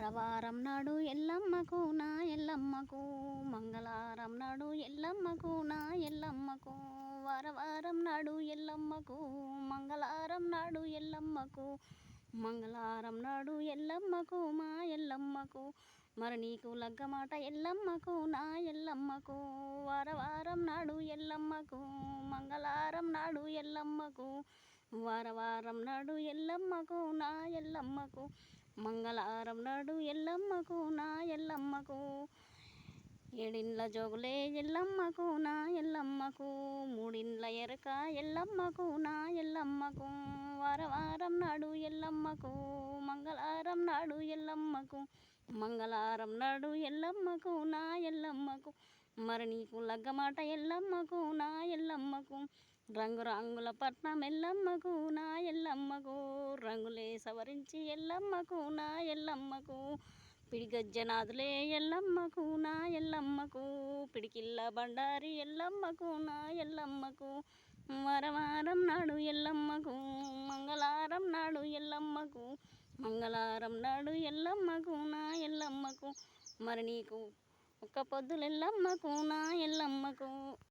వారవారం నాడు ఎల్లమ్మకు నా ఎల్లమ్మకు మంగళవారం నాడు ఎల్లమ్మకు నా ఎల్లమ్మకు వారవారం నాడు ఎల్లమ్మకు మంగళవారం నాడు ఎల్లమ్మకు మంగళవారం నాడు ఎల్లమ్మకు మా ఎల్లమ్మకు మరి నీకు లగ్గమాట ఎల్లమ్మకు నా ఎల్లమ్మకు వారవారం నాడు ఎల్లమ్మకు మంగళవారం నాడు ఎల్లమ్మకు వారవారం నాడు ఎల్లమ్మకు నా ఎల్లమ్మకు మంగళవారం నాడు ఎల్లమ్మకు నా ఎల్లమ్మకు ఏడిండ్ల జోగులే ఎల్లమ్మకు నా ఎల్లమ్మకు మూడిండ్ల ఎరక ఎల్లమ్మకు నా ఎల్లమ్మకు వారవారం నాడు ఎల్లమ్మకు మంగళవారం నాడు ఎల్లమ్మకు మంగళవారం నాడు ఎల్లమ్మకు నా ఎల్లమ్మకు మరి నీకు లగ్గమాట ఎల్లమ్మకు నా ఎల్లమ్మకు రంగు రంగుల పట్నం ఎల్లమ్మకు నా ఎల్లమ్మకు రంగులే సవరించి ఎల్లమ్మకు నా ఎల్లమ్మకు పిడిగజ్జనాదులే ఎల్లమ్మకు నా ఎల్లమ్మకు పిడికిల్ల బండారి ఎల్లమ్మకు నా ఎల్లమ్మకు వారవారం నాడు ఎల్లమ్మకు మంగళవారం నాడు ఎల్లమ్మకు మంగళవారం నాడు ఎల్లమ్మకు నా ఎల్లమ్మకు మరి నీకు ఒక్క పొద్దులు ఎల్లమ్మకు నా ఎల్లమ్మకు